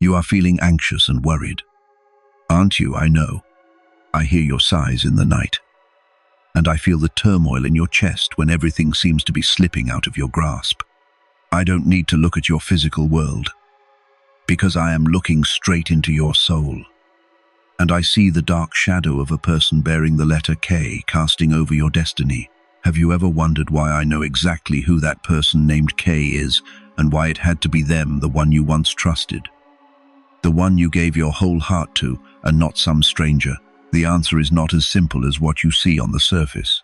You are feeling anxious and worried. Aren't you? I know. I hear your sighs in the night. And I feel the turmoil in your chest when everything seems to be slipping out of your grasp. I don't need to look at your physical world, because I am looking straight into your soul. And I see the dark shadow of a person bearing the letter K casting over your destiny. Have you ever wondered why I know exactly who that person named K is, and why it had to be them, the one you once trusted? The one you gave your whole heart to, and not some stranger. The answer is not as simple as what you see on the surface.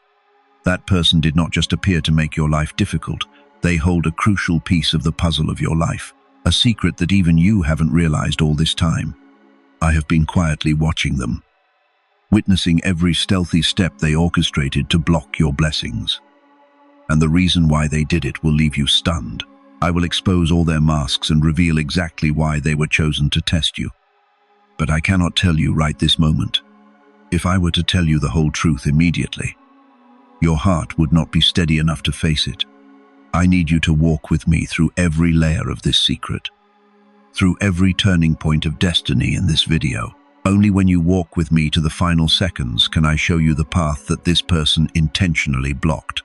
That person did not just appear to make your life difficult. They hold a crucial piece of the puzzle of your life, a secret that even you haven't realized all this time. I have been quietly watching them, witnessing every stealthy step they orchestrated to block your blessings. And the reason why they did it will leave you stunned. I will expose all their masks and reveal exactly why they were chosen to test you. But I cannot tell you right this moment. If I were to tell you the whole truth immediately, your heart would not be steady enough to face it. I need you to walk with me through every layer of this secret, through every turning point of destiny in this video. Only when you walk with me to the final seconds can I show you the path that this person intentionally blocked,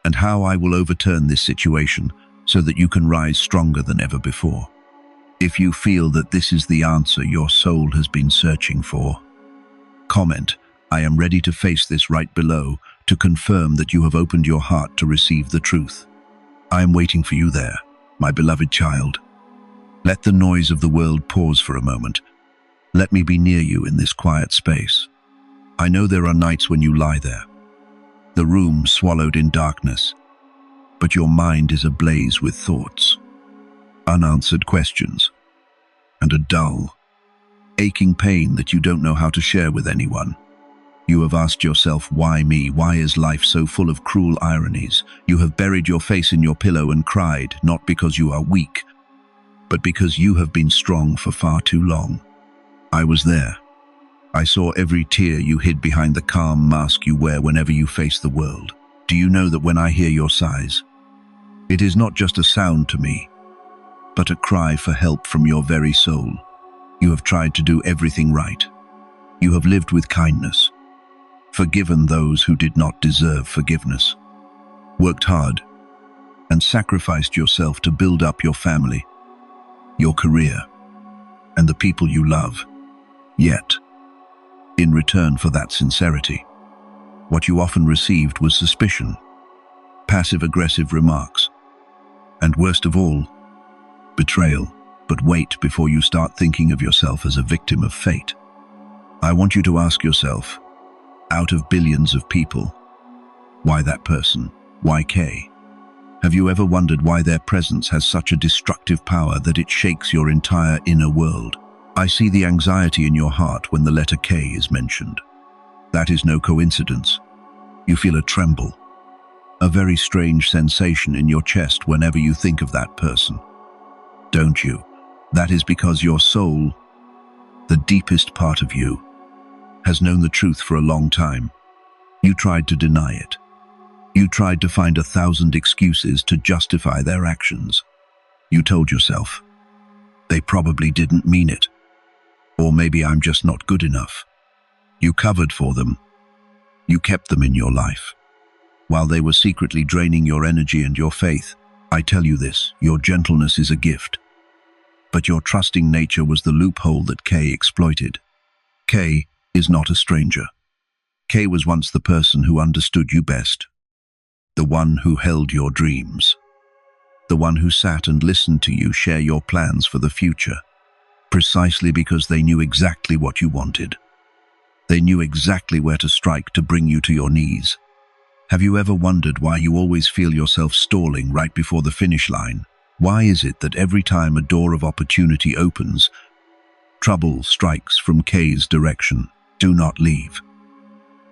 and how I will overturn this situation so that you can rise stronger than ever before. If you feel that this is the answer your soul has been searching for, comment, "I am ready to face this," right below, to confirm that you have opened your heart to receive the truth. I am waiting for you there, my beloved child. Let the noise of the world pause for a moment. Let me be near you in this quiet space. I know there are nights when you lie there, the room swallowed in darkness, but your mind is ablaze with thoughts, unanswered questions, and a dull, aching pain that you don't know how to share with anyone. You have asked yourself, why me? Why is life so full of cruel ironies? You have buried your face in your pillow and cried, not because you are weak, but because you have been strong for far too long. I was there. I saw every tear you hid behind the calm mask you wear whenever you face the world. Do you know that when I hear your sighs, it is not just a sound to me, but a cry for help from your very soul? You have tried to do everything right. You have lived with kindness, forgiven those who did not deserve forgiveness, worked hard, and sacrificed yourself to build up your family, your career, and the people you love. Yet, in return for that sincerity, what you often received was suspicion, passive-aggressive remarks, and worst of all, betrayal. But wait before you start thinking of yourself as a victim of fate. I want you to ask yourself, out of billions of people, why that person? Why K? Have you ever wondered why their presence has such a destructive power that it shakes your entire inner world? I see the anxiety in your heart when the letter K is mentioned. That is no coincidence. You feel a tremble, a very strange sensation in your chest whenever you think of that person. Don't you? That is because your soul, the deepest part of you, has known the truth for a long time. You tried to deny it. You tried to find 1,000 excuses to justify their actions. You told yourself, they probably didn't mean it. Or maybe I'm just not good enough. You covered for them. You kept them in your life, while they were secretly draining your energy and your faith. I tell you this, your gentleness is a gift. But your trusting nature was the loophole that K exploited. K is not a stranger. K was once the person who understood you best, the one who held your dreams, the one who sat and listened to you share your plans for the future, precisely because they knew exactly what you wanted. They knew exactly where to strike to bring you to your knees. Have you ever wondered why you always feel yourself stalling right before the finish line? Why is it that every time a door of opportunity opens, trouble strikes from K's direction? Do not leave.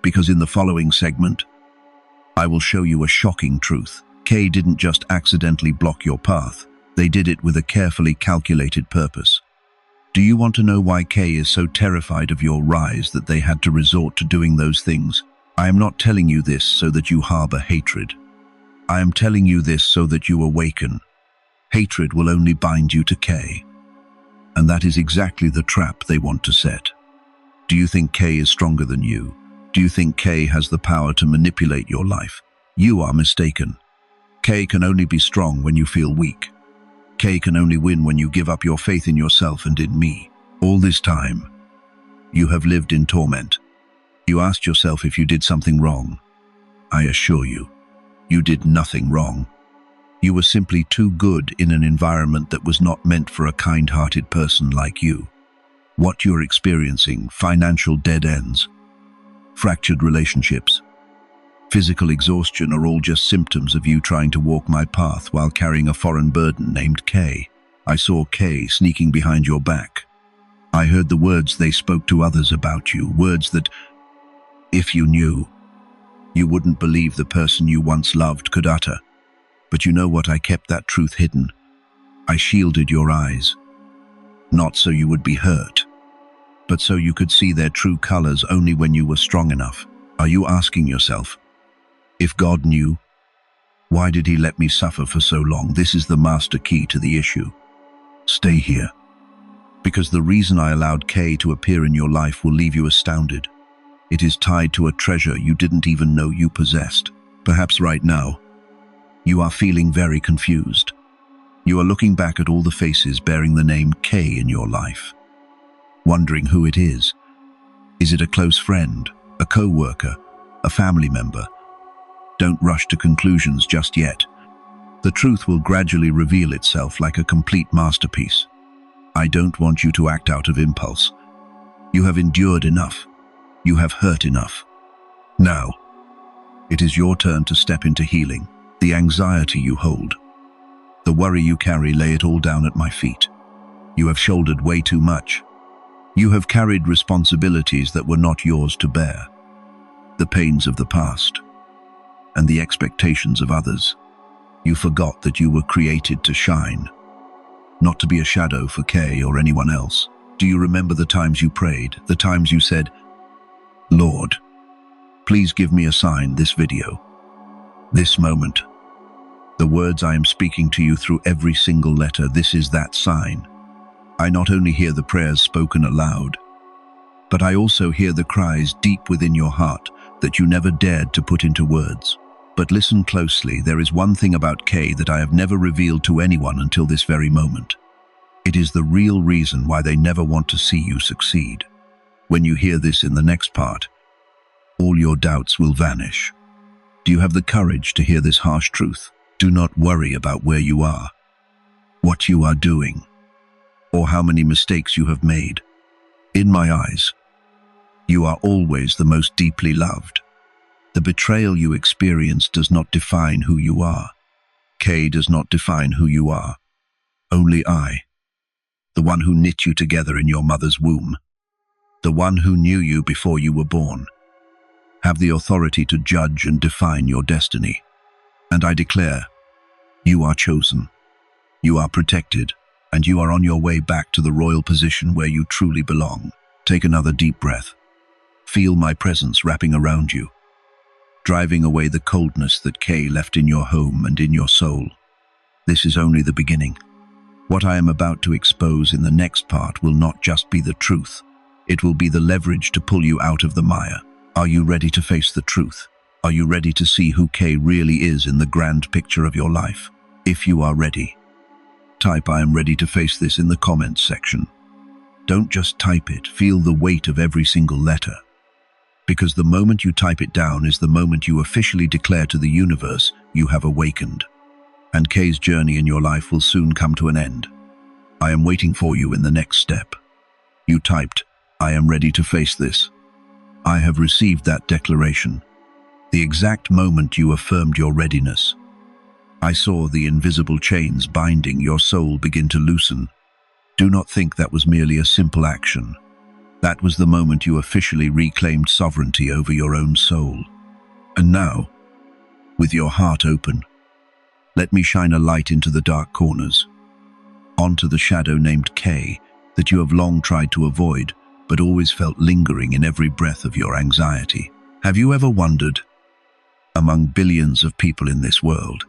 Because in the following segment, I will show you a shocking truth. K didn't just accidentally block your path. They did it with a carefully calculated purpose. Do you want to know why K is so terrified of your rise that they had to resort to doing those things? I am not telling you this so that you harbor hatred. I am telling you this so that you awaken. Hatred will only bind you to K. And that is exactly the trap they want to set. Do you think K is stronger than you? Do you think K has the power to manipulate your life? You are mistaken. K can only be strong when you feel weak. K can only win when you give up your faith in yourself and in me. All this time, you have lived in torment. You asked yourself if you did something wrong. I assure you, you did nothing wrong. You were simply too good in an environment that was not meant for a kind-hearted person like you. What you're experiencing, financial dead ends, fractured relationships, physical exhaustion are all just symptoms of you trying to walk my path while carrying a foreign burden named K. I saw K sneaking behind your back. I heard the words they spoke to others about you, words that, if you knew, you wouldn't believe the person you once loved could utter. But you know what? I kept that truth hidden. I shielded your eyes. Not so you would be hurt, but so you could see their true colors only when you were strong enough. Are you asking yourself, if God knew, why did he let me suffer for so long? This is the master key to the issue. Stay here, because the reason I allowed K to appear in your life will leave you astounded. It is tied to a treasure you didn't even know you possessed. Perhaps right now, you are feeling very confused. You are looking back at all the faces bearing the name K in your life, wondering who it is. Is it a close friend, a co-worker, a family member? Don't rush to conclusions just yet. The truth will gradually reveal itself like a complete masterpiece. I don't want you to act out of impulse. You have endured enough. You have hurt enough. Now, it is your turn to step into healing. The anxiety you hold, the worry you carry, lay it all down at my feet. You have shouldered way too much. You have carried responsibilities that were not yours to bear. The pains of the past and the expectations of others. You forgot that you were created to shine, not to be a shadow for K or anyone else. Do you remember the times you prayed, the times you said, Lord, please give me a sign, this video, this moment? The words I am speaking to you through every single letter, this is that sign. I not only hear the prayers spoken aloud, but I also hear the cries deep within your heart that you never dared to put into words. But listen closely, there is one thing about K that I have never revealed to anyone until this very moment. It is the real reason why they never want to see you succeed. When you hear this in the next part, all your doubts will vanish. Do you have the courage to hear this harsh truth? Do not worry about where you are, what you are doing, or how many mistakes you have made. In my eyes, you are always the most deeply loved. The betrayal you experience does not define who you are. K does not define who you are. Only I, the one who knit you together in your mother's womb, the one who knew you before you were born, have the authority to judge and define your destiny. And I declare, you are chosen, you are protected, and you are on your way back to the royal position where you truly belong. Take another deep breath. Feel my presence wrapping around you, driving away the coldness that K left in your home and in your soul. This is only the beginning. What I am about to expose in the next part will not just be the truth. It will be the leverage to pull you out of the mire. Are you ready to face the truth? Are you ready to see who K really is in the grand picture of your life? If you are ready, type "I am ready to face this" in the comments section. Don't just type it, feel the weight of every single letter. Because the moment you type it down is the moment you officially declare to the universe you have awakened. And K's journey in your life will soon come to an end. I am waiting for you in the next step. You typed, "I am ready to face this." I have received that declaration. The exact moment you affirmed your readiness, I saw the invisible chains binding your soul begin to loosen. Do not think that was merely a simple action. That was the moment you officially reclaimed sovereignty over your own soul. And now, with your heart open, let me shine a light into the dark corners, onto the shadow named K that you have long tried to avoid, but always felt lingering in every breath of your anxiety. Have you ever wondered, among billions of people in this world,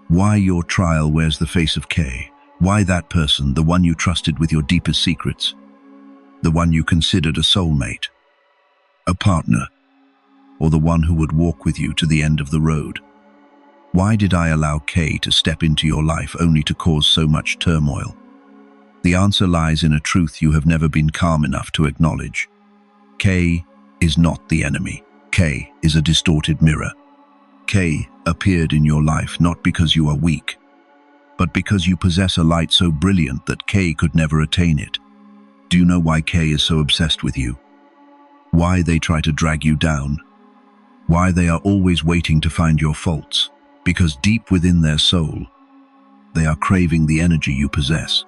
why your trial wears the face of K? Why that person, the one you trusted with your deepest secrets? The one you considered a soulmate, a partner, or the one who would walk with you to the end of the road? Why did I allow Kay to step into your life only to cause so much turmoil? The answer lies in a truth you have never been calm enough to acknowledge. Kay is not the enemy. Kay is a distorted mirror. Kay appeared in your life not because you are weak, but because you possess a light so brilliant that Kay could never attain it. Do you know why Kay is so obsessed with you? Why they try to drag you down? Why they are always waiting to find your faults? Because deep within their soul, they are craving the energy you possess.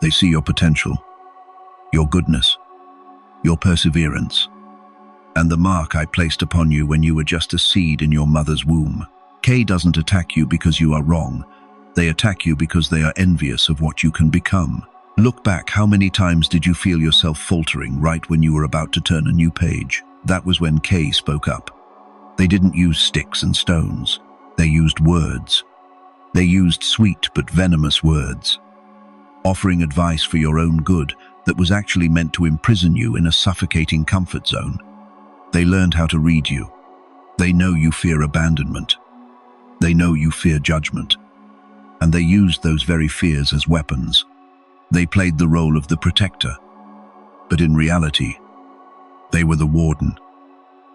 They see your potential, your goodness, your perseverance, and the mark I placed upon you when you were just a seed in your mother's womb. Kay doesn't attack you because you are wrong. They attack you because they are envious of what you can become. Look back, how many times did you feel yourself faltering right when you were about to turn a new page? That was when Kay spoke up. They didn't use sticks and stones. They used words. They used sweet but venomous words, offering advice for your own good that was actually meant to imprison you in a suffocating comfort zone. They learned how to read you. They know you fear abandonment. They know you fear judgment. And they used those very fears as weapons. They played the role of the protector. But in reality, they were the warden,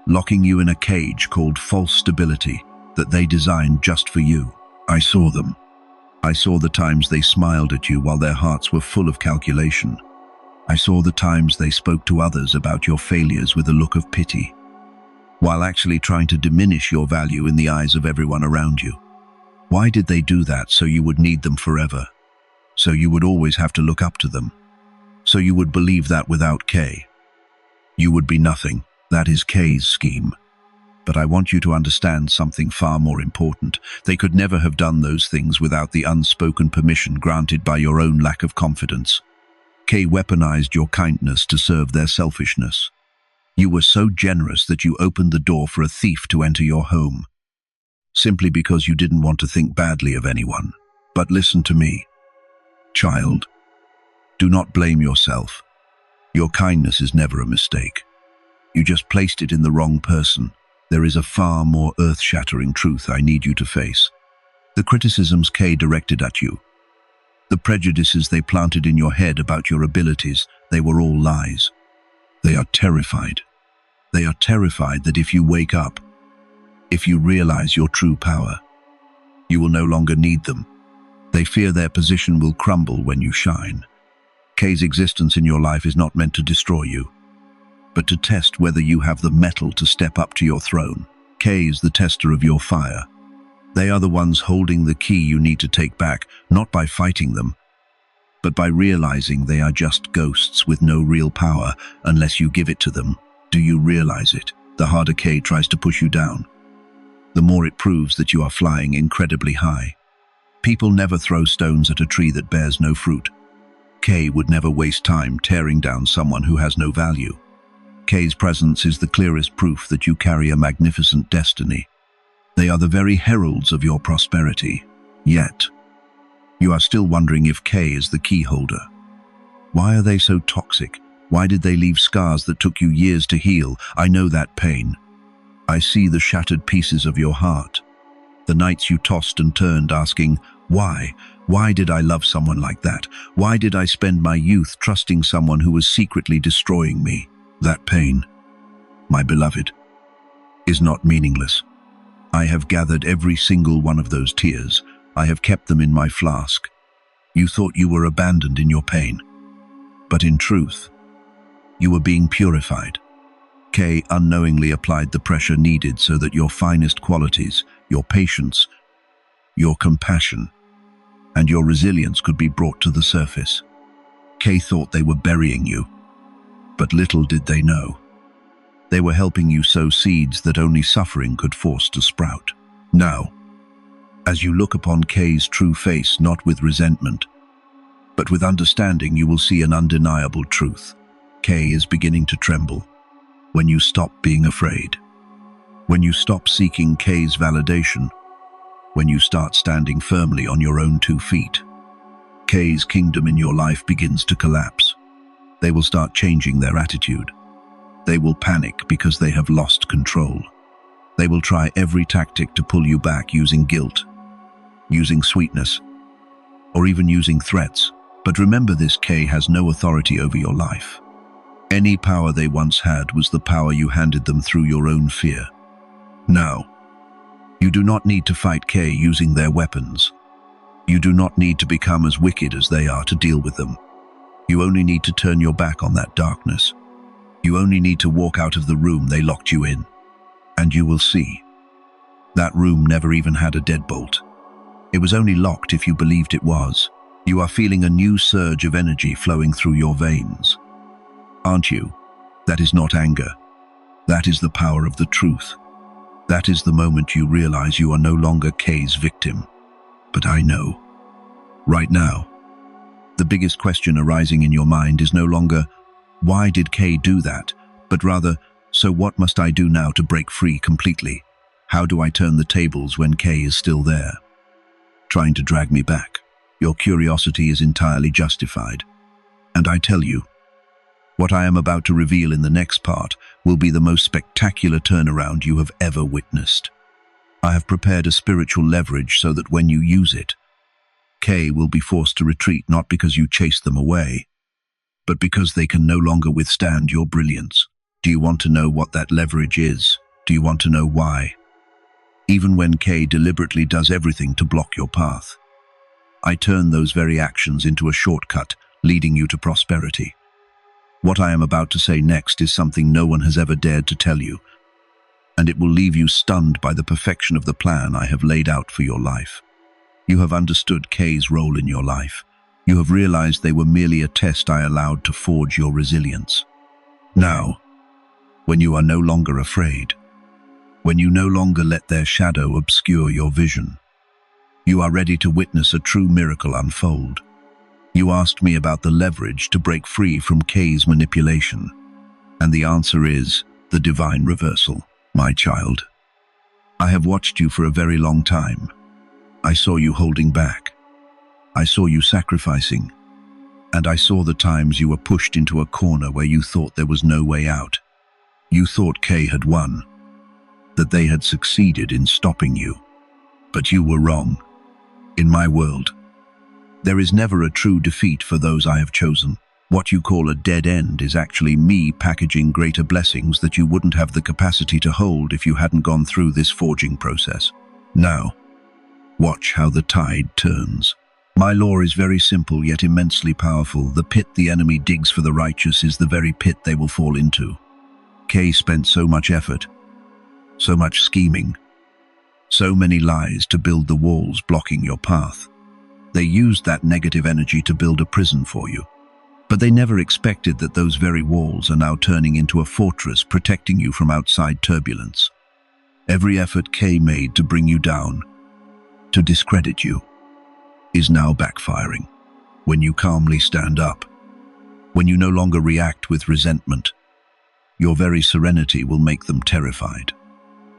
locking you in a cage called false stability that they designed just for you. I saw them. I saw the times they smiled at you while their hearts were full of calculation. I saw the times they spoke to others about your failures with a look of pity, while actually trying to diminish your value in the eyes of everyone around you. Why did they do that? So you would need them forever. So you would always have to look up to them. So you would believe that without Kay, you would be nothing. That is Kay's scheme. But I want you to understand something far more important. They could never have done those things without the unspoken permission granted by your own lack of confidence. Kay weaponized your kindness to serve their selfishness. You were so generous that you opened the door for a thief to enter your home, simply because you didn't want to think badly of anyone. But listen to me, child. Do not blame yourself. Your kindness is never a mistake. You just placed it in the wrong person. There is a far more earth-shattering truth I need you to face. The criticisms Kay directed at you, the prejudices they planted in your head about your abilities, they were all lies. They are terrified. They are terrified that if you wake up, if you realize your true power, you will no longer need them. They fear their position will crumble when you shine. Kay's existence in your life is not meant to destroy you, but to test whether you have the mettle to step up to your throne. Kay is the tester of your fire. They are the ones holding the key you need to take back, not by fighting them, but by realizing they are just ghosts with no real power unless you give it to them. Do you realize it? The harder Kay tries to push you down, the more it proves that you are flying incredibly high. People never throw stones at a tree that bears no fruit. Kay would never waste time tearing down someone who has no value. Kay's presence is the clearest proof that you carry a magnificent destiny. They are the very heralds of your prosperity. Yet, you are still wondering if Kay is the key holder. Why are they so toxic? Why did they leave scars that took you years to heal? I know that pain. I see the shattered pieces of your heart. The nights you tossed and turned asking, why? Why did I love someone like that? Why did I spend my youth trusting someone who was secretly destroying me? That pain, my beloved, is not meaningless. I have gathered every single one of those tears. I have kept them in my flask. You thought you were abandoned in your pain, but in truth, you were being purified. Kay unknowingly applied the pressure needed so that your finest qualities, your patience, your compassion, and your resilience could be brought to the surface. Kay thought they were burying you, but little did they know. They were helping you sow seeds that only suffering could force to sprout. Now, as you look upon Kay's true face, not with resentment, but with understanding, you will see an undeniable truth. Kay is beginning to tremble. When you stop being afraid, when you stop seeking Kay's validation, when you start standing firmly on your own 2 feet, Kay's kingdom in your life begins to collapse. They will start changing their attitude. They will panic because they have lost control. They will try every tactic to pull you back, using guilt, using sweetness, or even using threats. But remember this, Kay has no authority over your life. Any power they once had was the power you handed them through your own fear. Now, you do not need to fight Kay using their weapons. You do not need to become as wicked as they are to deal with them. You only need to turn your back on that darkness. You only need to walk out of the room they locked you in. And you will see. That room never even had a deadbolt. It was only locked if you believed it was. You are feeling a new surge of energy flowing through your veins. Aren't you? That is not anger. That is the power of the truth. That is the moment you realize you are no longer Kay's victim. But I know. Right now, the biggest question arising in your mind is no longer, why did Kay do that? But rather, so what must I do now to break free completely? How do I turn the tables when Kay is still there, trying to drag me back? Your curiosity is entirely justified. And I tell you, what I am about to reveal in the next part will be the most spectacular turnaround you have ever witnessed. I have prepared a spiritual leverage so that when you use it, Kay will be forced to retreat, not because you chased them away, but because they can no longer withstand your brilliance. Do you want to know what that leverage is? Do you want to know why? Even when Kay deliberately does everything to block your path, I turn those very actions into a shortcut, leading you to prosperity. What I am about to say next is something no one has ever dared to tell you, and it will leave you stunned by the perfection of the plan I have laid out for your life. You have understood Kay's role in your life. You have realized they were merely a test I allowed to forge your resilience. Now, when you are no longer afraid, when you no longer let their shadow obscure your vision, you are ready to witness a true miracle unfold. You asked me about the leverage to break free from Kay's manipulation, and the answer is the divine reversal, my child. I have watched you for a very long time. I saw you holding back. I saw you sacrificing, and I saw the times you were pushed into a corner where you thought there was no way out. You thought Kay had won, that they had succeeded in stopping you. But you were wrong. In my world, there is never a true defeat for those I have chosen. What you call a dead end is actually me packaging greater blessings that you wouldn't have the capacity to hold if you hadn't gone through this forging process. Now, watch how the tide turns. My law is very simple yet immensely powerful. The pit the enemy digs for the righteous is the very pit they will fall into. Kay spent so much effort, so much scheming, so many lies to build the walls blocking your path. They used that negative energy to build a prison for you. But they never expected that those very walls are now turning into a fortress protecting you from outside turbulence. Every effort Kay made to bring you down, to discredit you, is now backfiring. When you calmly stand up, when you no longer react with resentment, your very serenity will make them terrified.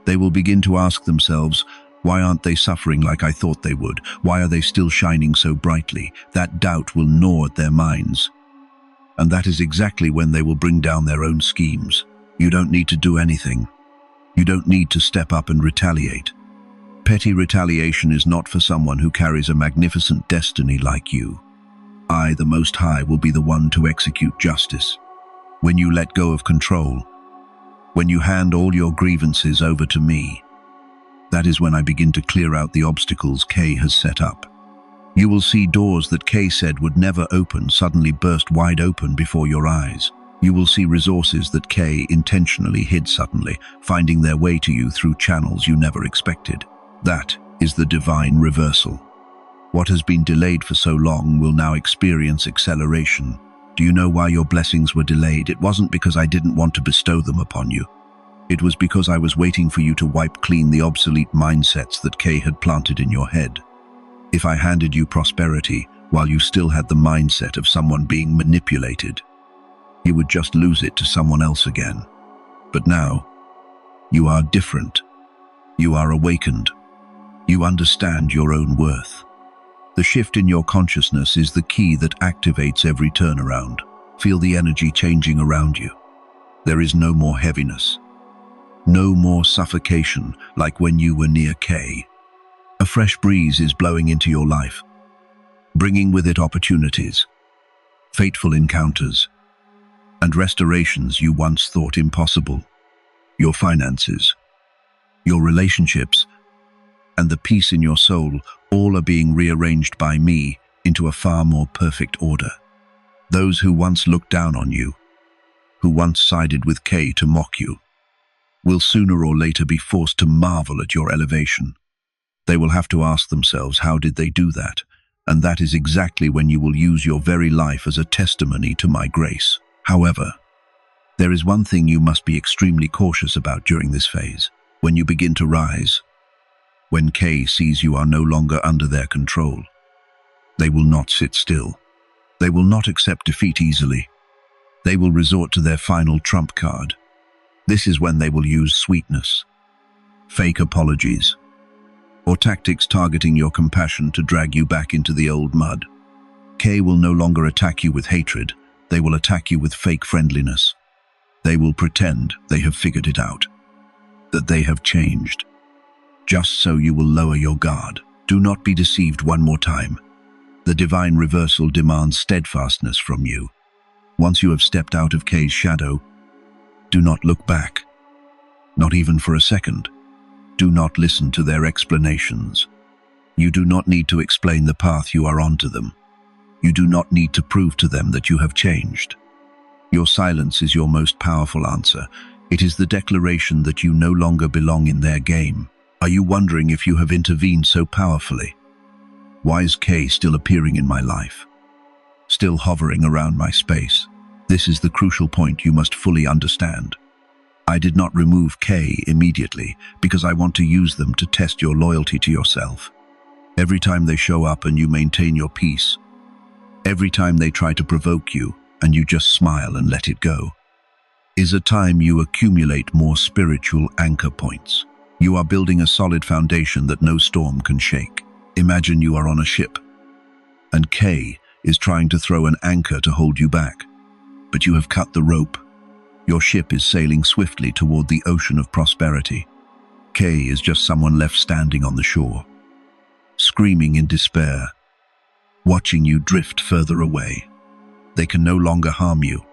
They will begin to ask themselves, why aren't they suffering like I thought they would? Why are they still shining so brightly? That doubt will gnaw at their minds. And that is exactly when they will bring down their own schemes. You don't need to do anything. You don't need to step up and retaliate. Petty retaliation is not for someone who carries a magnificent destiny like you. I, the Most High, will be the one to execute justice. When you let go of control, when you hand all your grievances over to me, that is when I begin to clear out the obstacles Kay has set up. You will see doors that Kay said would never open suddenly burst wide open before your eyes. You will see resources that Kay intentionally hid suddenly, finding their way to you through channels you never expected. That is the divine reversal. What has been delayed for so long will now experience acceleration. Do you know why your blessings were delayed? It wasn't because I didn't want to bestow them upon you. It was because I was waiting for you to wipe clean the obsolete mindsets that Kay had planted in your head. If I handed you prosperity while you still had the mindset of someone being manipulated, you would just lose it to someone else again. But now, you are different. You are awakened. You understand your own worth. The The shift in your consciousness is the key that activates every turnaround. Feel the energy changing around you. There is no more heaviness. No more suffocation like when you were near Kay. A fresh breeze is blowing into your life, bringing with it opportunities, fateful encounters, and restorations you once thought impossible. Your finances, your relationships, and the peace in your soul all are being rearranged by me into a far more perfect order. Those who once looked down on you, who once sided with Kay to mock you, will sooner or later be forced to marvel at your elevation. They will have to ask themselves, how did they do that? And that is exactly when you will use your very life as a testimony to my grace. However, there is one thing you must be extremely cautious about during this phase. When you begin to rise, when Kay sees you are no longer under their control, they will not sit still. They will not accept defeat easily. They will resort to their final trump card. This is when they will use sweetness, fake apologies, or tactics targeting your compassion to drag you back into the old mud. Kay will no longer attack you with hatred. They will attack you with fake friendliness. They will pretend they have figured it out, that they have changed, just so you will lower your guard. Do not be deceived one more time. The divine reversal demands steadfastness from you. Once you have stepped out of Kay's shadow, do not look back, not even for a second. Do not listen to their explanations. You do not need to explain the path you are on to them. You do not need to prove to them that you have changed. Your silence is your most powerful answer. It is the declaration that you no longer belong in their game. Are you wondering if you have intervened so powerfully? Why is Kay still appearing in my life? Still hovering around my space? This is the crucial point you must fully understand. I did not remove Kay immediately because I want to use them to test your loyalty to yourself. Every time they show up and you maintain your peace, every time they try to provoke you and you just smile and let it go, is a time you accumulate more spiritual anchor points. You are building a solid foundation that no storm can shake. Imagine you are on a ship, and Kay is trying to throw an anchor to hold you back. But you have cut the rope. Your ship is sailing swiftly toward the ocean of prosperity. Kay is just someone left standing on the shore, screaming in despair, watching you drift further away. They can no longer harm you,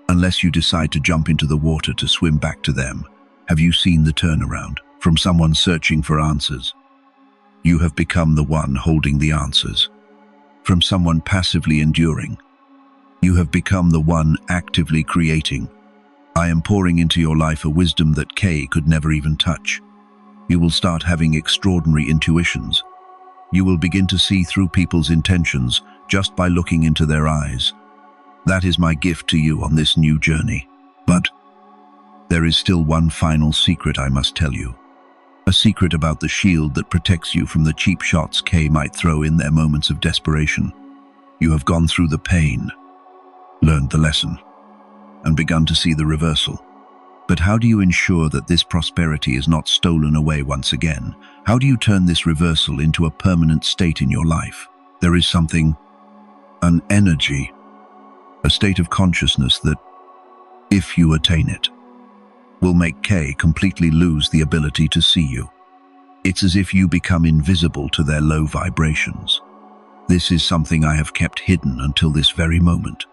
unless you decide to jump into the water to swim back to them. Have you seen the turnaround? From someone searching for answers, you have become the one holding the answers. From someone passively enduring, you have become the one actively creating. I am pouring into your life a wisdom that Kay could never even touch. You will start having extraordinary intuitions. You will begin to see through people's intentions just by looking into their eyes. That is my gift to you on this new journey. But there is still one final secret I must tell you. A secret about the shield that protects you from the cheap shots Kay might throw in their moments of desperation. You have gone through the pain, learned the lesson, and begun to see the reversal. But how do you ensure that this prosperity is not stolen away once again? How do you turn this reversal into a permanent state in your life? There is something, an energy, a state of consciousness that, if you attain it, will make Kay completely lose the ability to see you. It's as if you become invisible to their low vibrations. This is something I have kept hidden until this very moment,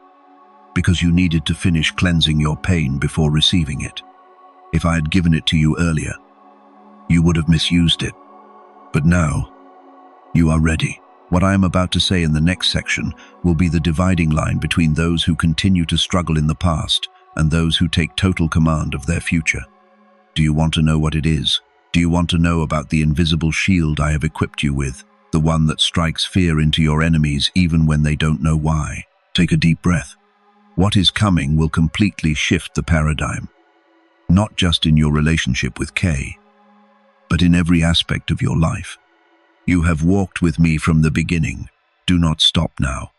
because you needed to finish cleansing your pain before receiving it. If I had given it to you earlier, you would have misused it. But now, you are ready. What I am about to say in the next section will be the dividing line between those who continue to struggle in the past and those who take total command of their future. Do you want to know what it is? Do you want to know about the invisible shield I have equipped you with, the one that strikes fear into your enemies even when they don't know why? Take a deep breath. What is coming will completely shift the paradigm, not just in your relationship with Kay, but in every aspect of your life. You have walked with me from the beginning. Do not stop now.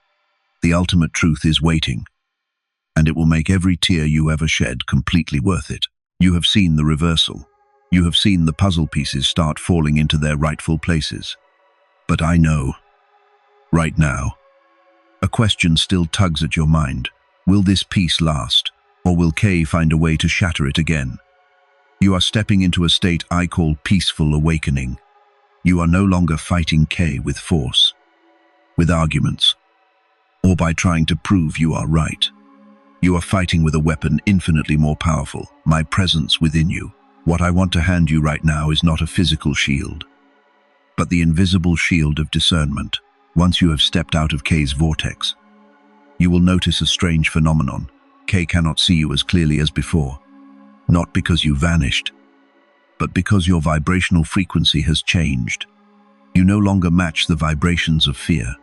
The ultimate truth is waiting, and it will make every tear you ever shed completely worth it. You have seen the reversal. You have seen the puzzle pieces start falling into their rightful places. But I know Right now, a question still tugs at your mind. Will this peace last, or will K find a way to shatter it again? You are stepping into a state I call peaceful awakening. You are no longer fighting K with force, with arguments, or by trying to prove you are right. You are fighting with a weapon infinitely more powerful, my presence within you. What I want to hand you right now is not a physical shield, but the invisible shield of discernment. Once you have stepped out of K's vortex, you will notice a strange phenomenon. K cannot see you as clearly as before, not because you vanished, but because your vibrational frequency has changed. You no longer match the vibrations of fear,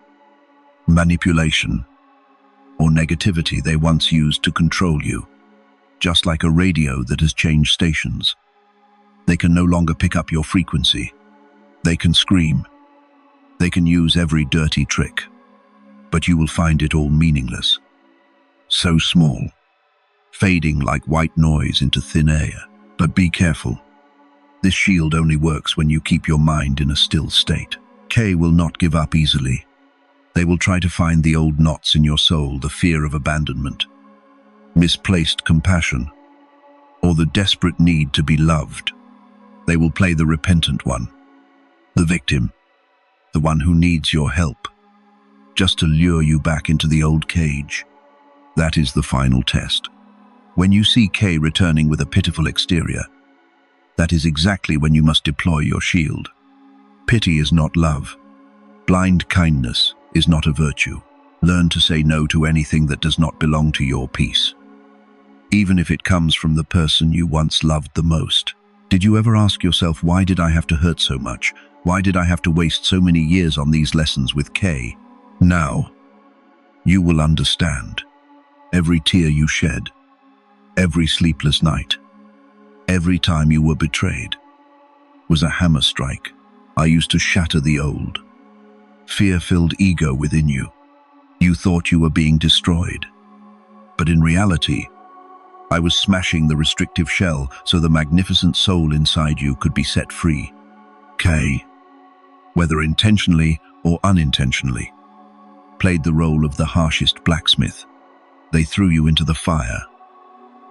manipulation, or negativity they once used to control you. Just like a radio that has changed stations, they can no longer pick up your frequency. They can scream. They can use every dirty trick, but you will find it all meaningless. So small, fading like white noise into thin air. But be careful. This shield only works when you keep your mind in a still state. K will not give up easily. They will try to find the old knots in your soul, the fear of abandonment, misplaced compassion, or the desperate need to be loved. They will play the repentant one, the victim, the one who needs your help, just to lure you back into the old cage. That is the final test. When you see K returning with a pitiful exterior, that is exactly when you must deploy your shield. Pity is not love. Blind kindness is not a virtue. Learn to say no to anything that does not belong to your peace, even if it comes from the person you once loved the most. Did you ever ask yourself, why did I have to hurt so much? Why did I have to waste so many years on these lessons with K? Now, you will understand. Every tear you shed, every sleepless night, every time you were betrayed, was a hammer strike. I used to shatter the old, fear-filled ego within you. You thought you were being destroyed, but in reality, I was smashing the restrictive shell so the magnificent soul inside you could be set free. K, whether intentionally or unintentionally, played the role of the harshest blacksmith. They threw you into the fire.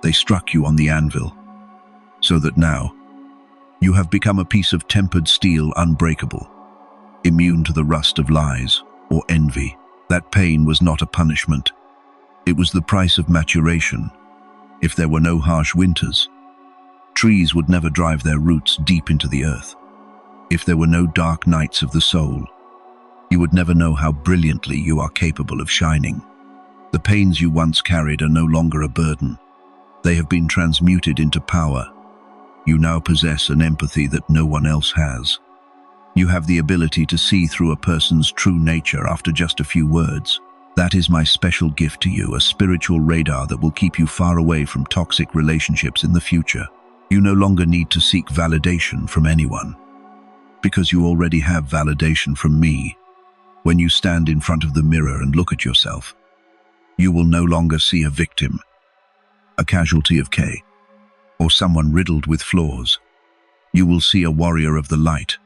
They struck you on the anvil, so that now you have become a piece of tempered steel, unbreakable, immune to the rust of lies or envy. That pain was not a punishment. It was the price of maturation. If there were no harsh winters, trees would never drive their roots deep into the earth. If there were no dark nights of the soul, you would never know how brilliantly you are capable of shining. The pains you once carried are no longer a burden. They have been transmuted into power. You now possess an empathy that no one else has. You have the ability to see through a person's true nature after just a few words. That is my special gift to you, a spiritual radar that will keep you far away from toxic relationships in the future. You no longer need to seek validation from anyone, because you already have validation from me. When you stand in front of the mirror and look at yourself, you will no longer see a victim, a casualty of K, or someone riddled with flaws. You will see a warrior of the light,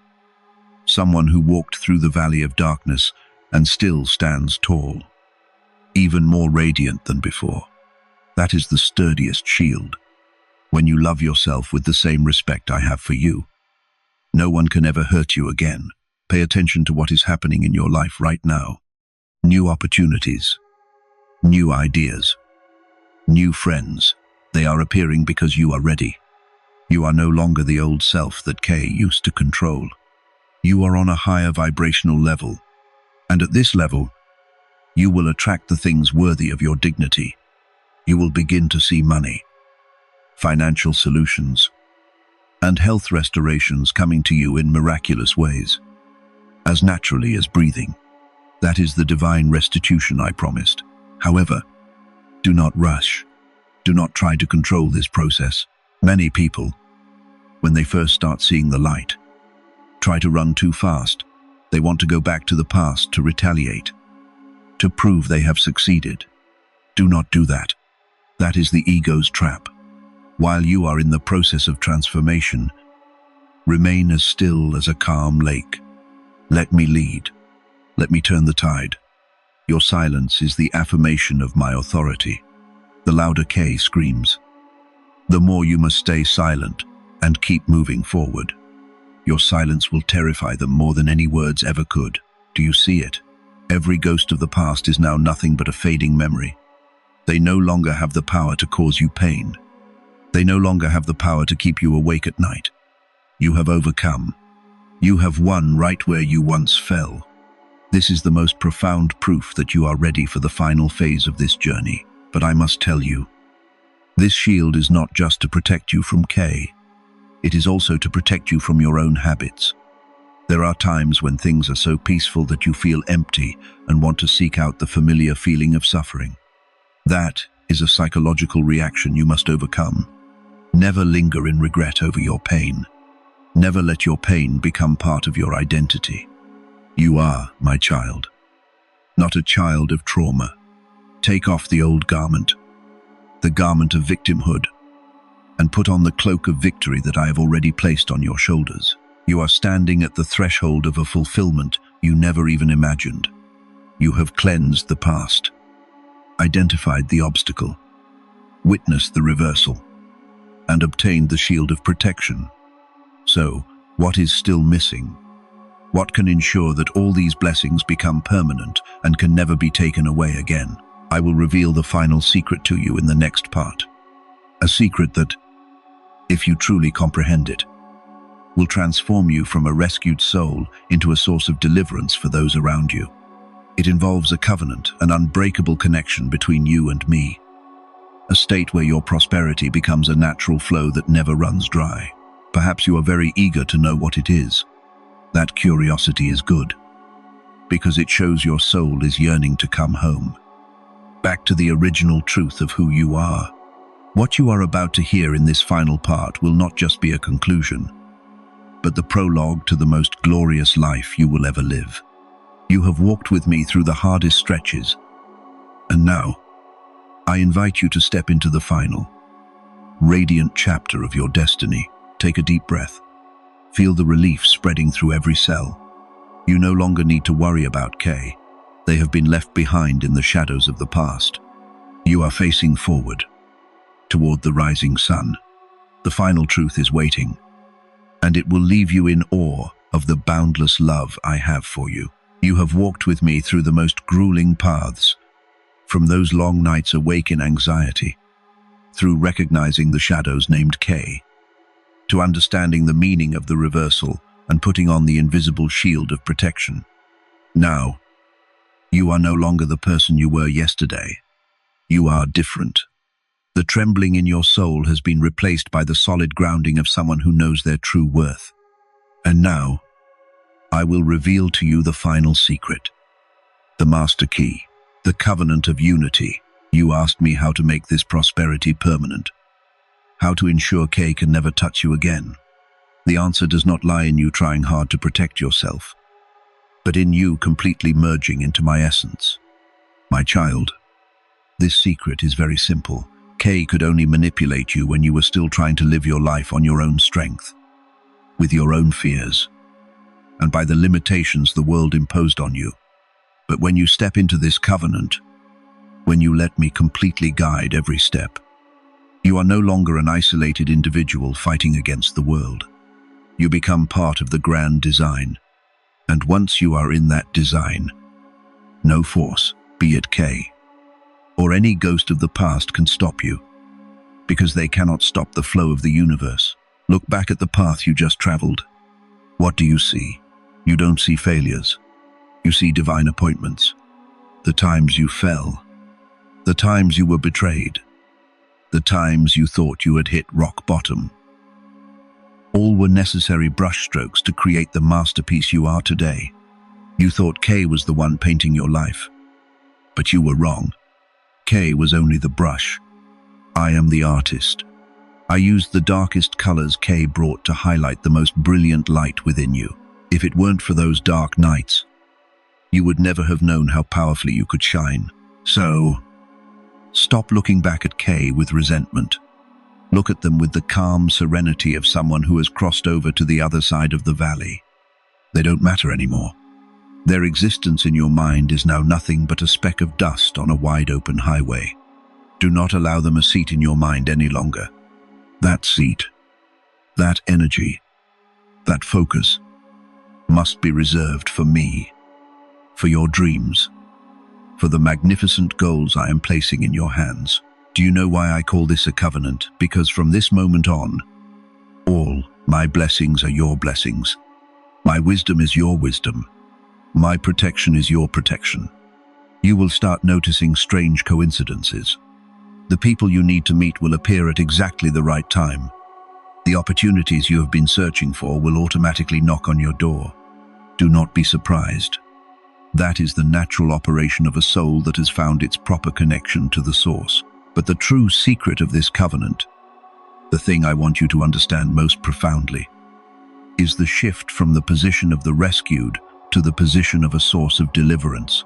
someone who walked through the valley of darkness and still stands tall, even more radiant than before. That is the sturdiest shield. When you love yourself with the same respect I have for you, no one can ever hurt you again. Pay attention to what is happening in your life right now. New opportunities, new ideas, new friends. They are appearing because you are ready. You are no longer the old self that K used to control. You are on a higher vibrational level, and at this level, you will attract the things worthy of your dignity. You will begin to see money, financial solutions, and health restorations coming to you in miraculous ways, as naturally as breathing. That is the divine restitution I promised. However, do not rush. Do not try to control this process. Many people, when they first start seeing the light, try to run too fast. They want to go back to the past to retaliate, to prove they have succeeded. Do not do that. That is the ego's trap. While you are in the process of transformation, remain as still as a calm lake. Let me lead. Let me turn the tide. Your silence is the affirmation of my authority. The louder Kay screams, the more you must stay silent and keep moving forward. Your silence will terrify them more than any words ever could. Do you see it? Every ghost of the past is now nothing but a fading memory. They no longer have the power to cause you pain. They no longer have the power to keep you awake at night. You have overcome. You have won right where you once fell. This is the most profound proof that you are ready for the final phase of this journey. But I must tell you, this shield is not just to protect you from Kay. It is also to protect you from your own habits. There are times when things are so peaceful that you feel empty and want to seek out the familiar feeling of suffering. That is a psychological reaction you must overcome. Never linger in regret over your pain. Never let your pain become part of your identity. You are, my child, not a child of trauma. Take off the old garment, the garment of victimhood, and put on the cloak of victory that I have already placed on your shoulders. You are standing at the threshold of a fulfillment you never even imagined. You have cleansed the past, identified the obstacle, witnessed the reversal, and obtained the shield of protection. So, what is still missing? What can ensure that all these blessings become permanent and can never be taken away again? I will reveal the final secret to you in the next part. A secret that, if you truly comprehend it, will transform you from a rescued soul into a source of deliverance for those around you. It involves a covenant, an unbreakable connection between you and me, a state where your prosperity becomes a natural flow that never runs dry. Perhaps you are very eager to know what it is. That curiosity is good, because it shows your soul is yearning to come home, back to the original truth of who you are. What you are about to hear in this final part will not just be a conclusion, but the prologue to the most glorious life you will ever live. You have walked with me through the hardest stretches, and now, I invite you to step into the final, radiant chapter of your destiny. Take a deep breath. Feel the relief spreading through every cell. You no longer need to worry about Kay. They have been left behind in the shadows of the past. You are facing forward, toward the rising sun. The final truth is waiting, and it will leave you in awe of the boundless love I have for you. You have walked with me through the most grueling paths, from those long nights awake in anxiety, through recognizing the shadows named Kay, to understanding the meaning of the reversal and putting on the invisible shield of protection. Now, you are no longer the person you were yesterday. You are different. The trembling in your soul has been replaced by the solid grounding of someone who knows their true worth. And now, I will reveal to you the final secret, the master key, the covenant of unity. You asked me how to make this prosperity permanent, how to ensure Kay can never touch you again. The answer does not lie in you trying hard to protect yourself, but in you completely merging into my essence. My child, this secret is very simple. Kay could only manipulate you when you were still trying to live your life on your own strength, with your own fears, and by the limitations the world imposed on you. But when you step into this covenant, when you let me completely guide every step, you are no longer an isolated individual fighting against the world. You become part of the grand design, and once you are in that design, no force, be it Kay, or any ghost of the past can stop you, because they cannot stop the flow of the universe. Look back at the path you just traveled. What do you see? You don't see failures. You see divine appointments. The times you fell, the times you were betrayed, the times you thought you had hit rock bottom. All were necessary brushstrokes to create the masterpiece you are today. You thought Kay was the one painting your life, but you were wrong. Kay was only the brush. I am the artist. I used the darkest colors Kay brought to highlight the most brilliant light within you. If it weren't for those dark nights, you would never have known how powerfully you could shine. So, stop looking back at Kay with resentment. Look at them with the calm serenity of someone who has crossed over to the other side of the valley. They don't matter anymore. Their existence in your mind is now nothing but a speck of dust on a wide-open highway. Do not allow them a seat in your mind any longer. That seat, that energy, that focus must be reserved for me, for your dreams, for the magnificent goals I am placing in your hands. Do you know why I call this a covenant? Because from this moment on, all my blessings are your blessings. My wisdom is your wisdom. My protection is your protection. You will start noticing strange coincidences. The people you need to meet will appear at exactly the right time. The opportunities you have been searching for will automatically knock on your door. Do not be surprised. That is the natural operation of a soul that has found its proper connection to the source. But the true secret of this covenant, the thing I want you to understand most profoundly, is the shift from the position of the rescued to the position of a source of deliverance.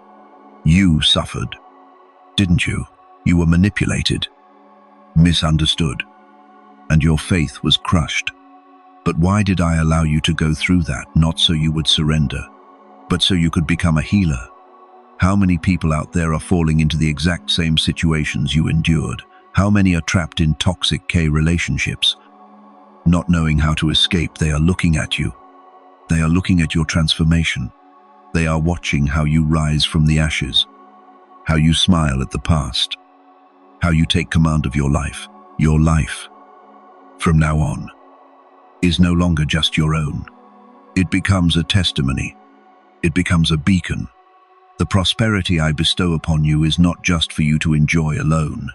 You suffered, didn't you? You were manipulated, misunderstood, and your faith was crushed. But why did I allow you to go through that? Not so you would surrender, but so you could become a healer. How many people out there are falling into the exact same situations you endured? How many are trapped in toxic relationships? Not knowing how to escape, they are looking at you. They are looking at your transformation. They are watching how you rise from the ashes, how you smile at the past, how you take command of your life. Your life, from now on, is no longer just your own. It becomes a testimony. It becomes a beacon. The prosperity I bestow upon you is not just for you to enjoy alone.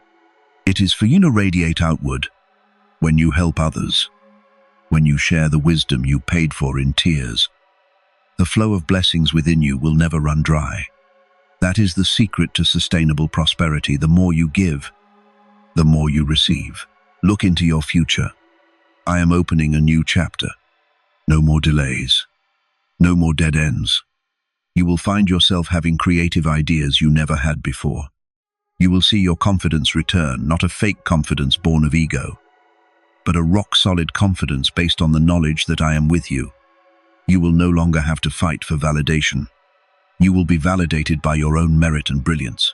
It is for you to radiate outward when you help others, when you share the wisdom you paid for in tears. The flow of blessings within you will never run dry. That is the secret to sustainable prosperity. The more you give, the more you receive. Look into your future. I am opening a new chapter. No more delays. No more dead ends. You will find yourself having creative ideas you never had before. You will see your confidence return, not a fake confidence born of ego, but a rock-solid confidence based on the knowledge that I am with you. You will no longer have to fight for validation. You will be validated by your own merit and brilliance.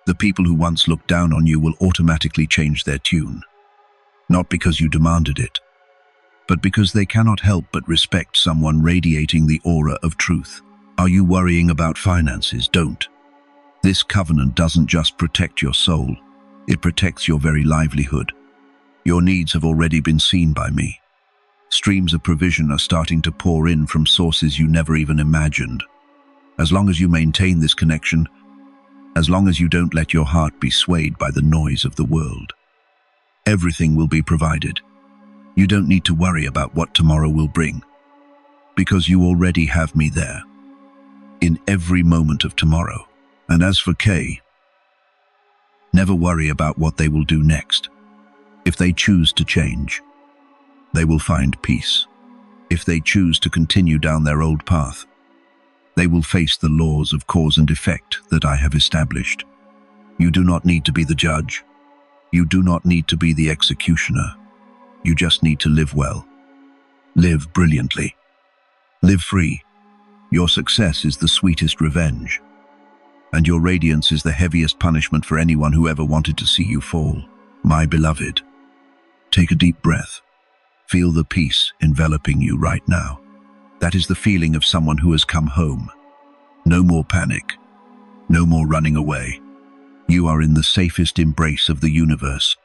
The people who once looked down on you will automatically change their tune. Not because you demanded it, but because they cannot help but respect someone radiating the aura of truth. Are you worrying about finances? Don't. This covenant doesn't just protect your soul, it protects your very livelihood. Your needs have already been seen by me. Streams of provision are starting to pour in from sources you never even imagined. As long as you maintain this connection, as long as you don't let your heart be swayed by the noise of the world, everything will be provided. You don't need to worry about what tomorrow will bring, because you already have me there, in every moment of tomorrow. And as for K, never worry about what they will do next. If they choose to change, they will find peace. If they choose to continue down their old path, they will face the laws of cause and effect that I have established. You do not need to be the judge. You do not need to be the executioner. You just need to live well. Live brilliantly. Live free. Your success is the sweetest revenge, and your radiance is the heaviest punishment for anyone who ever wanted to see you fall. My beloved, take a deep breath. Feel the peace enveloping you right now. That is the feeling of someone who has come home. No more panic. No more running away. You are in the safest embrace of the universe.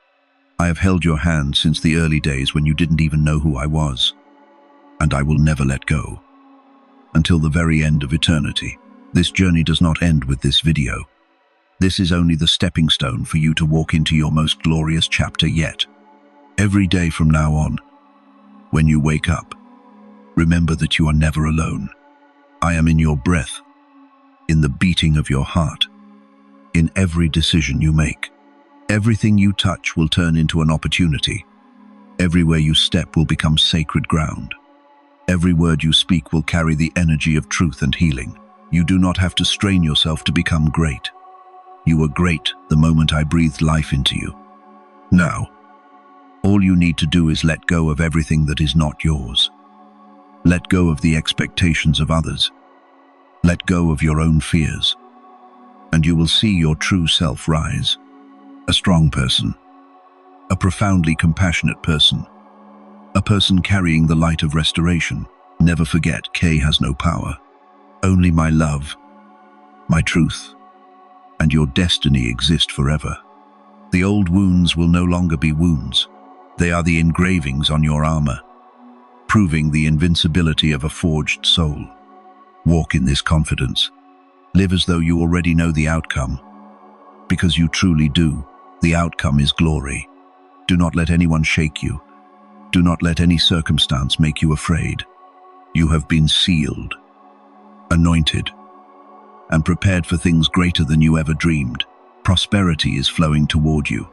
I have held your hand since the early days when you didn't even know who I was, and I will never let go. Until the very end of eternity. This journey does not end with this video. This is only the stepping stone for you to walk into your most glorious chapter yet. Every day from now on, when you wake up, remember that you are never alone. I am in your breath, in the beating of your heart, in every decision you make. Everything you touch will turn into an opportunity. Everywhere you step will become sacred ground. Every word you speak will carry the energy of truth and healing. You do not have to strain yourself to become great. You were great the moment I breathed life into you. Now, all you need to do is let go of everything that is not yours. Let go of the expectations of others. Let go of your own fears, and you will see your true self rise. A strong person, a profoundly compassionate person, a person carrying the light of restoration. Never forget, Kay has no power. Only my love, my truth, and your destiny exist forever. The old wounds will no longer be wounds. They are the engravings on your armor, proving the invincibility of a forged soul. Walk in this confidence. Live as though you already know the outcome, because you truly do. The outcome is glory. Do not let anyone shake you. Do not let any circumstance make you afraid. You have been sealed, anointed, and prepared for things greater than you ever dreamed. Prosperity is flowing toward you.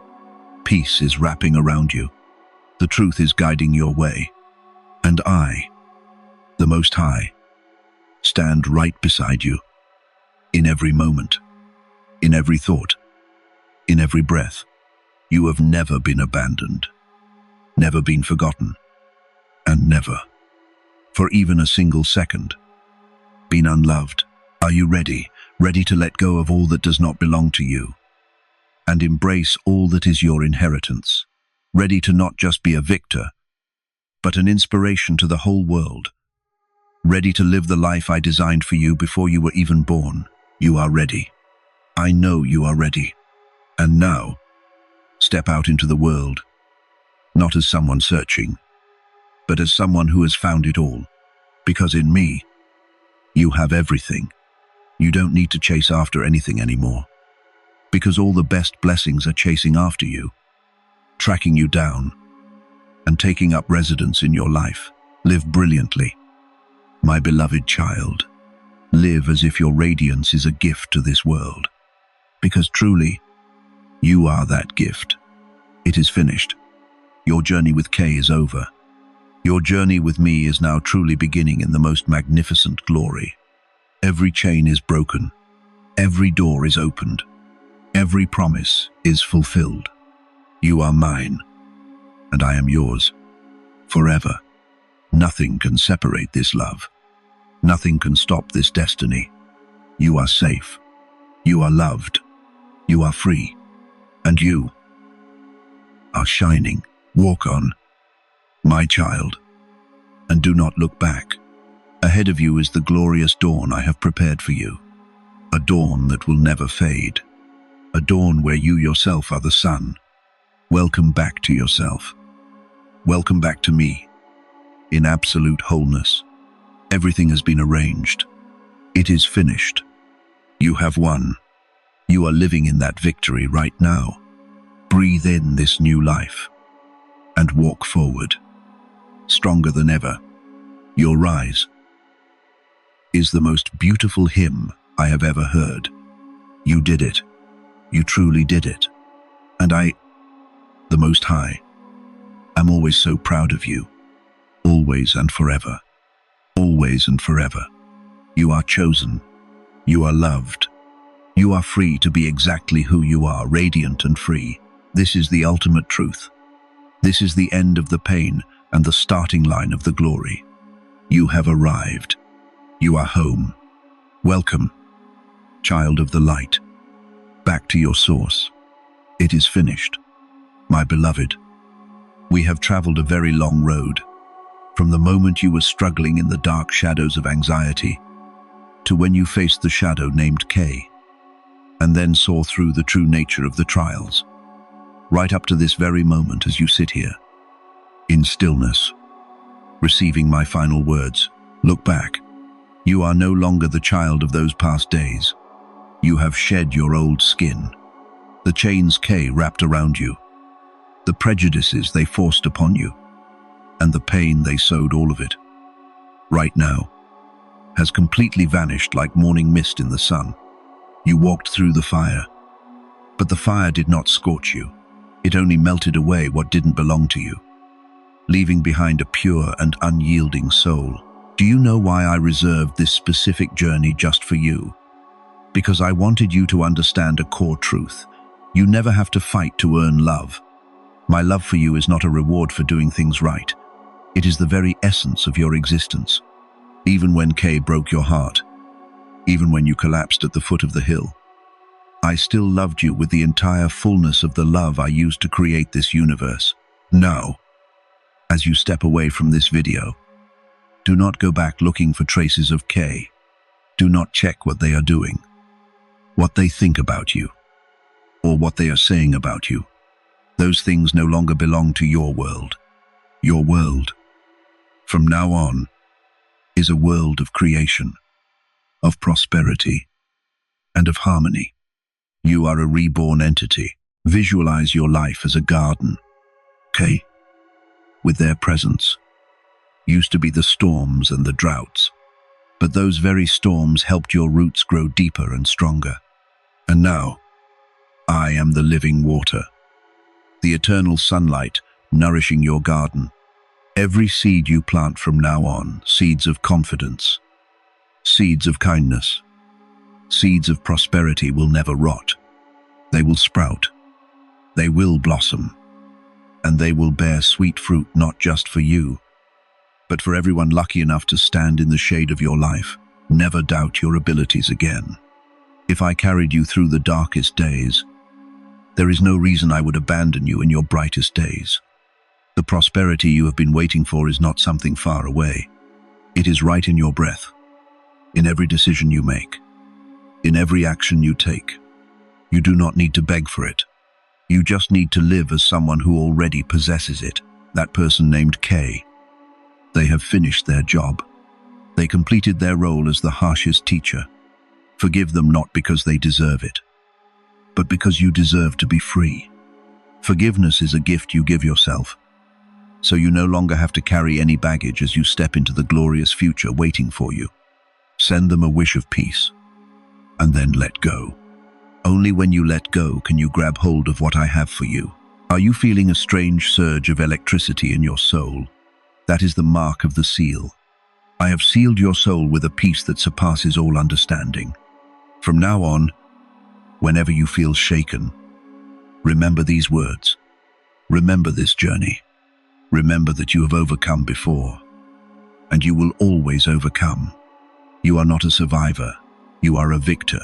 Peace is wrapping around you. The truth is guiding your way. And I, the Most High, stand right beside you. In every moment, in every thought, in every breath. You have never been abandoned, never been forgotten, and never, for even a single second, been unloved. Are you ready? Ready to let go of all that does not belong to you and embrace all that is your inheritance? Ready to not just be a victor, but an inspiration to the whole world? Ready to live the life I designed for you before you were even born? You are ready. I know you are ready. And now, step out into the world, not as someone searching, but as someone who has found it all. Because in me, you have everything. You don't need to chase after anything anymore. Because all the best blessings are chasing after you, tracking you down, and taking up residence in your life. Live brilliantly, my beloved child. Live as if your radiance is a gift to this world. Because truly, you are that gift. It is finished. Your journey with Kay is over. Your journey with me is now truly beginning in the most magnificent glory. Every chain is broken. Every door is opened. Every promise is fulfilled. You are mine, and I am yours, forever. Nothing can separate this love. Nothing can stop this destiny. You are safe. You are loved. You are free. And you are shining. Walk on, my child, and do not look back. Ahead of you is the glorious dawn I have prepared for you. A dawn that will never fade. A dawn where you yourself are the sun. Welcome back to yourself. Welcome back to me. In absolute wholeness. Everything has been arranged. It is finished. You have won. You are living in that victory right now. Breathe in this new life and walk forward, stronger than ever. Your rise is the most beautiful hymn I have ever heard. You did it. You truly did it. And I, the Most High, am always so proud of you. Always and forever. Always and forever. You are chosen. You are loved. You are free to be exactly who you are, radiant and free. This is the ultimate truth. This is the end of the pain and the starting line of the glory. You have arrived. You are home. Welcome, child of the light, back to your source. It is finished, my beloved. We have traveled a very long road, from the moment you were struggling in the dark shadows of anxiety, to when you faced the shadow named Kay, and then saw through the true nature of the trials, right up to this very moment as you sit here, in stillness, receiving my final words. Look back. You are no longer the child of those past days. You have shed your old skin. The chains Kay wrapped around you, the prejudices they forced upon you, and the pain they sowed, all of it, right now, has completely vanished like morning mist in the sun. You walked through the fire, but the fire did not scorch you. It only melted away what didn't belong to you, leaving behind a pure and unyielding soul. Do you know why I reserved this specific journey just for you? Because I wanted you to understand a core truth. You never have to fight to earn love. My love for you is not a reward for doing things right. It is the very essence of your existence. Even when Kay broke your heart, even when you collapsed at the foot of the hill. I still loved you with the entire fullness of the love I used to create this universe. Now, as you step away from this video, do not go back looking for traces of K. Do not check what they are doing, what they think about you, or what they are saying about you. Those things no longer belong to your world. Your world, from now on, is a world of creation, of prosperity, and of harmony. You are a reborn entity. Visualize your life as a garden, okay? With their presence. Used to be the storms and the droughts, but those very storms helped your roots grow deeper and stronger. And now, I am the living water, the eternal sunlight nourishing your garden. Every seed you plant from now on, seeds of confidence, seeds of kindness, seeds of prosperity will never rot. They will sprout, they will blossom, and they will bear sweet fruit not just for you, but for everyone lucky enough to stand in the shade of your life. Never doubt your abilities again. If I carried you through the darkest days, there is no reason I would abandon you in your brightest days. The prosperity you have been waiting for is not something far away. It is right in your breath, in every decision you make, in every action you take. You do not need to beg for it. You just need to live as someone who already possesses it. That person named K. They have finished their job. They completed their role as the harshest teacher. Forgive them not because they deserve it, but because you deserve to be free. Forgiveness is a gift you give yourself, so you no longer have to carry any baggage as you step into the glorious future waiting for you. Send them a wish of peace, and then let go. Only when you let go can you grab hold of what I have for you. Are you feeling a strange surge of electricity in your soul? That is the mark of the seal. I have sealed your soul with a peace that surpasses all understanding. From now on, whenever you feel shaken, remember these words. Remember this journey. Remember that you have overcome before, and you will always overcome. You are not a survivor, you are a victor.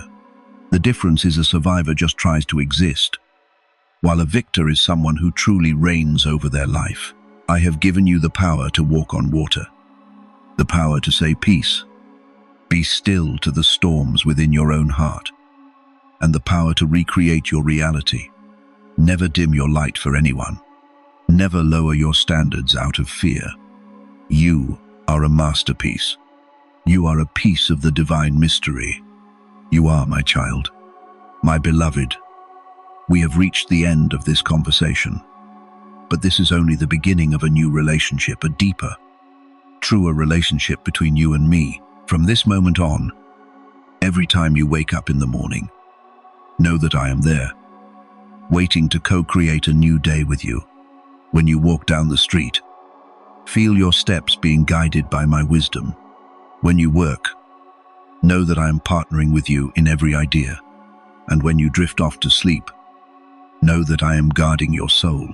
The difference is a survivor just tries to exist, while a victor is someone who truly reigns over their life. I have given you the power to walk on water, the power to say peace, be still to the storms within your own heart, and the power to recreate your reality. Never dim your light for anyone. Never lower your standards out of fear. You are a masterpiece. You are a piece of the divine mystery. You are my child, my beloved. We have reached the end of this conversation, but this is only the beginning of a new relationship, a deeper, truer relationship between you and me. From this moment on, every time you wake up in the morning, know that I am there, waiting to co-create a new day with you. When you walk down the street, feel your steps being guided by my wisdom. When you work, know that I am partnering with you in every idea. And when you drift off to sleep, know that I am guarding your soul,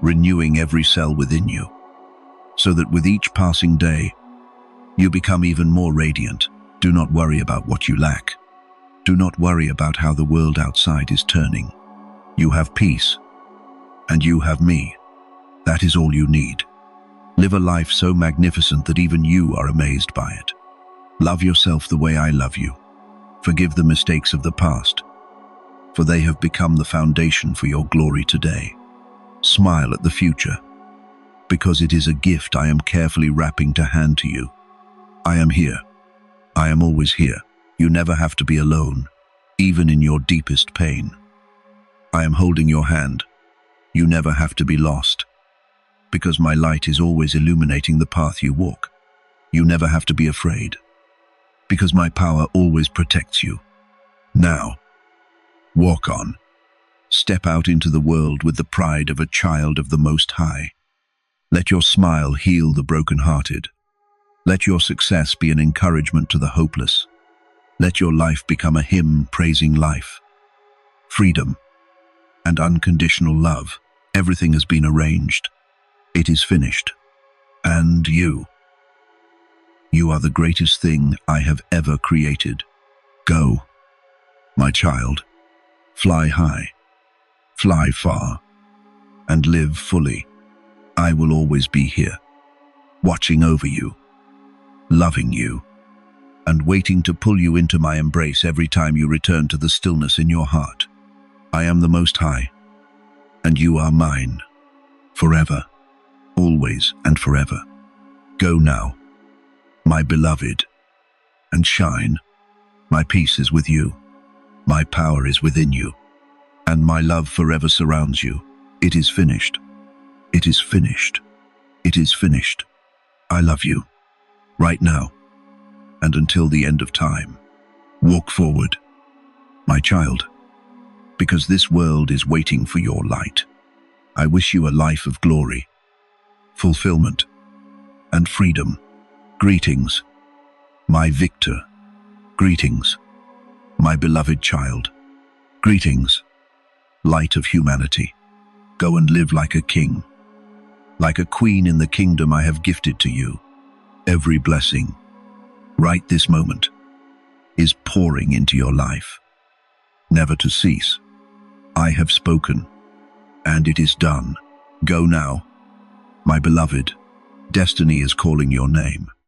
renewing every cell within you, so that with each passing day, you become even more radiant. Do not worry about what you lack. Do not worry about how the world outside is turning. You have peace, and you have me. That is all you need. Live a life so magnificent that even you are amazed by it. Love yourself the way I love you. Forgive the mistakes of the past, for they have become the foundation for your glory today. Smile at the future, because it is a gift I am carefully wrapping to hand to you. I am here. I am always here. You never have to be alone, even in your deepest pain. I am holding your hand. You never have to be lost, because my light is always illuminating the path you walk. You never have to be afraid, because my power always protects you. Now, walk on. Step out into the world with the pride of a child of the Most High. Let your smile heal the broken-hearted. Let your success be an encouragement to the hopeless. Let your life become a hymn praising life, freedom, and unconditional love. Everything has been arranged. It is finished. And you are the greatest thing I have ever created. Go, my child, fly high, fly far, and live fully. I will always be here, watching over you, loving you, and waiting to pull you into my embrace every time you return to the stillness in your heart. I am the Most High, and you are mine, forever, always and forever. Go now, my beloved, and shine. My peace is with you, my power is within you, and my love forever surrounds you. It is finished. It is finished. It is finished. I love you, right now, and until the end of time. Walk forward, my child, because this world is waiting for your light. I wish you a life of glory, fulfillment, and freedom. Greetings, my victor. Greetings, my beloved child. Greetings, light of humanity. Go and live like a king, like a queen in the kingdom I have gifted to you. Every blessing, right this moment, is pouring into your life, never to cease. I have spoken, and it is done. Go now, my beloved. Destiny is calling your name.